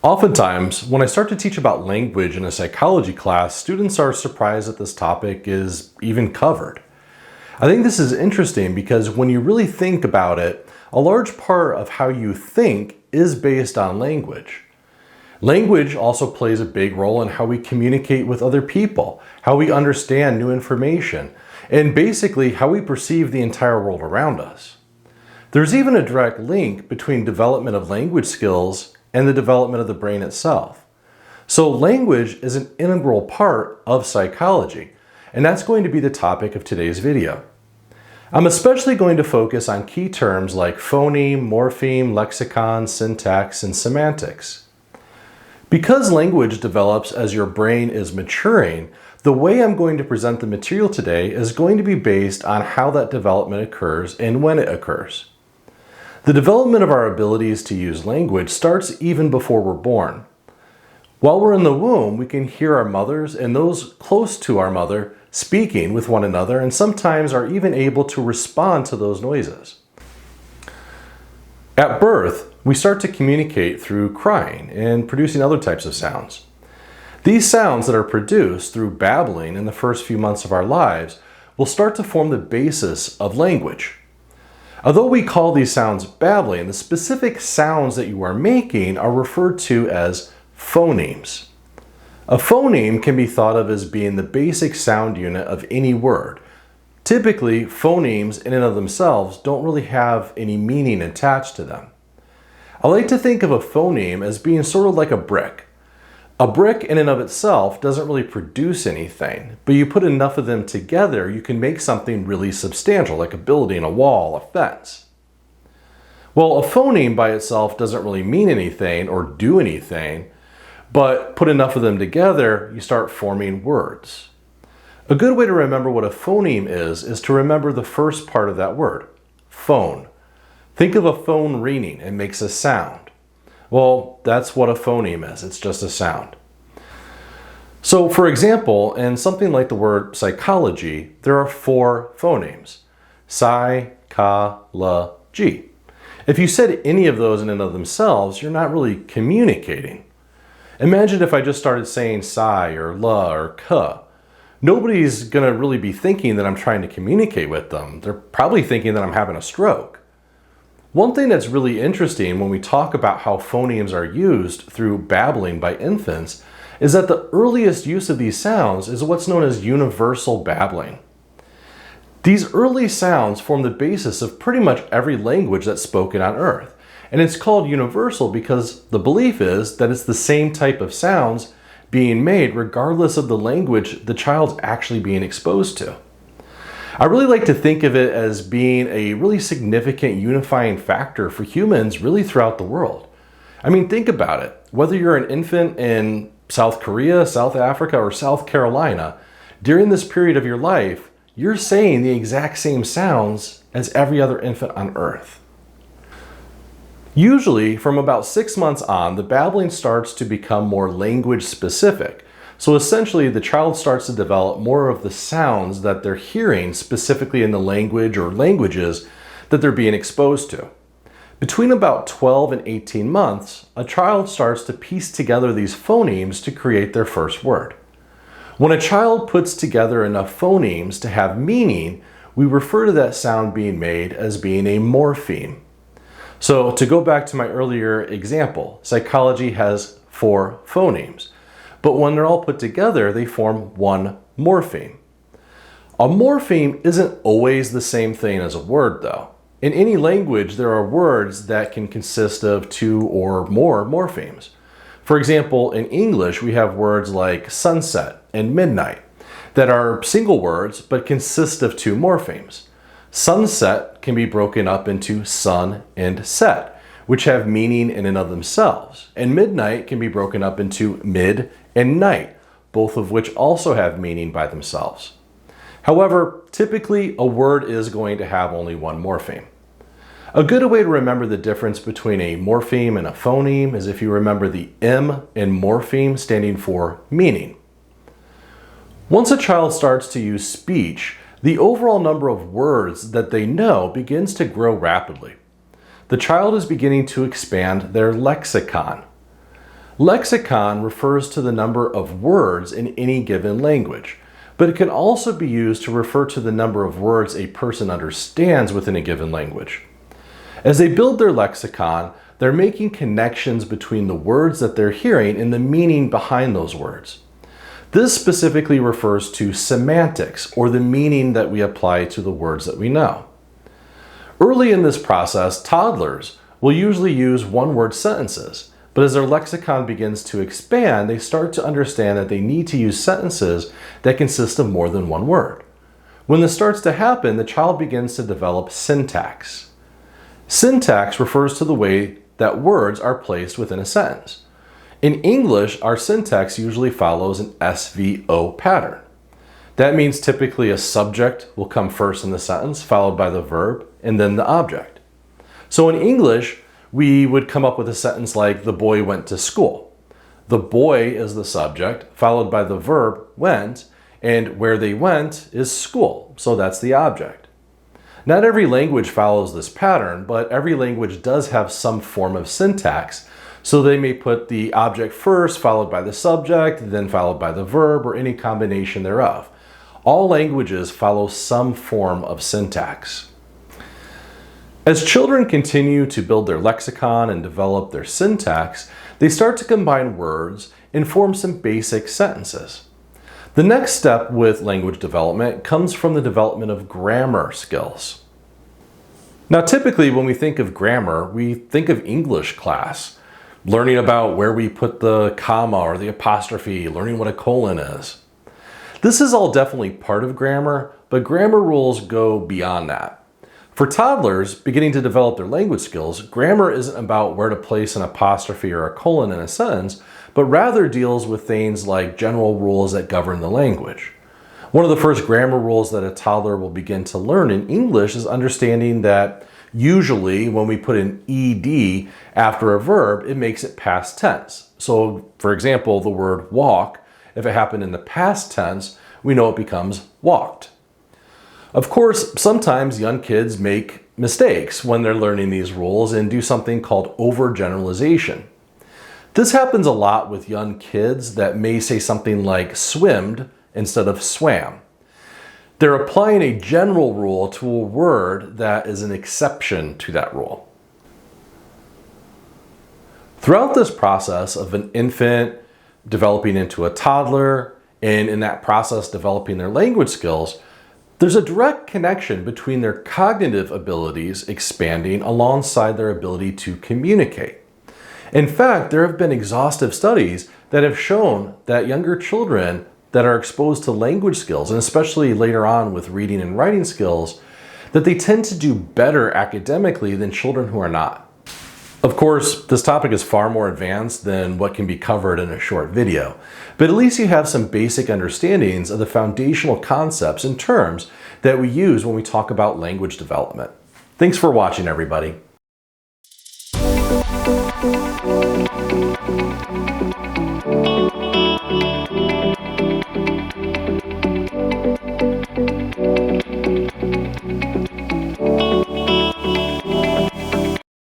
Oftentimes, when I start to teach about language in a psychology class, students are surprised that this topic is even covered. I think this is interesting because when you really think about it, a large part of how you think is based on language. Language also plays a big role in how we communicate with other people, how we understand new information, and basically how we perceive the entire world around us. There's even a direct link between development of language skills and the development of the brain itself. So language is an integral part of psychology, and that's going to be the topic of today's video. I'm especially going to focus on key terms like phoneme, morpheme, lexicon, syntax, and semantics. Because language develops as your brain is maturing, the way I'm going to present the material today is going to be based on how that development occurs and when it occurs. The development of our abilities to use language starts even before we're born. While we're in the womb, we can hear our mothers and those close to our mother speaking with one another, and sometimes are even able to respond to those noises. At birth, we start to communicate through crying and producing other types of sounds. These sounds that are produced through babbling in the first few months of our lives will start to form the basis of language. Although we call these sounds babbling, the specific sounds that you are making are referred to as phonemes. A phoneme can be thought of as being the basic sound unit of any word. Typically, phonemes in and of themselves don't really have any meaning attached to them. I like to think of a phoneme as being sort of like a brick. A brick in and of itself doesn't really produce anything, but you put enough of them together, you can make something really substantial, like a building, a wall, a fence. Well, a phoneme by itself doesn't really mean anything or do anything, but put enough of them together, you start forming words. A good way to remember what a phoneme is to remember the first part of that word, phone. Think of a phone ringing, it makes a sound. Well, that's what a phoneme is. It's just a sound. So, for example, in something like the word psychology, there are 4 phonemes. Psy, ka, la, ji. If you said any of those in and of themselves, you're not really communicating. Imagine if I just started saying psy or la or ka. Nobody's going to really be thinking that I'm trying to communicate with them. They're probably thinking that I'm having a stroke. One thing that's really interesting when we talk about how phonemes are used through babbling by infants is that the earliest use of these sounds is what's known as universal babbling. These early sounds form the basis of pretty much every language that's spoken on Earth. And it's called universal because the belief is that it's the same type of sounds being made regardless of the language the child's actually being exposed to. I really like to think of it as being a really significant unifying factor for humans really throughout the world. I mean, think about it. Whether you're an infant in South Korea, South Africa, or South Carolina, during this period of your life, you're saying the exact same sounds as every other infant on Earth. Usually, from about 6 months on, the babbling starts to become more language specific. So essentially, the child starts to develop more of the sounds that they're hearing specifically in the language or languages that they're being exposed to. Between about 12 and 18 months, a child starts to piece together these phonemes to create their first word. When a child puts together enough phonemes to have meaning, we refer to that sound being made as being a morpheme. So to go back to my earlier example, psychology has 4 phonemes. But when they're all put together, they form one morpheme. A morpheme isn't always the same thing as a word, though. In any language, there are words that can consist of 2 or more morphemes. For example, in English, we have words like sunset and midnight that are single words but consist of 2 morphemes. Sunset can be broken up into sun and set, which have meaning in and of themselves. And midnight can be broken up into mid and night, both of which also have meaning by themselves. However, typically a word is going to have only one morpheme. A good way to remember the difference between a morpheme and a phoneme is if you remember the M in morpheme standing for meaning. Once a child starts to use speech, the overall number of words that they know begins to grow rapidly. The child is beginning to expand their lexicon. Lexicon refers to the number of words in any given language, but it can also be used to refer to the number of words a person understands within a given language. As they build their lexicon, they're making connections between the words that they're hearing and the meaning behind those words. This specifically refers to semantics, or the meaning that we apply to the words that we know. Early in this process, toddlers will usually use one-word sentences, but as their lexicon begins to expand, they start to understand that they need to use sentences that consist of more than one word. When this starts to happen, the child begins to develop syntax. Syntax refers to the way that words are placed within a sentence. In English, our syntax usually follows an SVO pattern. That means typically a subject will come first in the sentence, followed by the verb, and then the object. So in English, we would come up with a sentence like, the boy went to school. The boy is the subject, followed by the verb, went, and where they went is school, so that's the object. Not every language follows this pattern, but every language does have some form of syntax, so they may put the object first, followed by the subject, then followed by the verb, or any combination thereof. All languages follow some form of syntax. As children continue to build their lexicon and develop their syntax, they start to combine words and form some basic sentences. The next step with language development comes from the development of grammar skills. Now, typically when we think of grammar, we think of English class, learning about where we put the comma or the apostrophe, learning what a colon is. This is all definitely part of grammar, but grammar rules go beyond that. For toddlers beginning to develop their language skills, grammar isn't about where to place an apostrophe or a colon in a sentence, but rather deals with things like general rules that govern the language. One of the first grammar rules that a toddler will begin to learn in English is understanding that usually when we put an ed after a verb, it makes it past tense. So for example, the word walk, if it happened in the past tense, we know it becomes walked. Of course, sometimes young kids make mistakes when they're learning these rules and do something called overgeneralization. This happens a lot with young kids that may say something like swimmed instead of swam. They're applying a general rule to a word that is an exception to that rule. Throughout this process of an infant developing into a toddler, and in that process developing their language skills, there's a direct connection between their cognitive abilities expanding alongside their ability to communicate. In fact, there have been exhaustive studies that have shown that younger children that are exposed to language skills, and especially later on with reading and writing skills, that they tend to do better academically than children who are not. Of course, this topic is far more advanced than what can be covered in a short video, but at least you have some basic understandings of the foundational concepts and terms that we use when we talk about language development. Thanks for watching, everybody.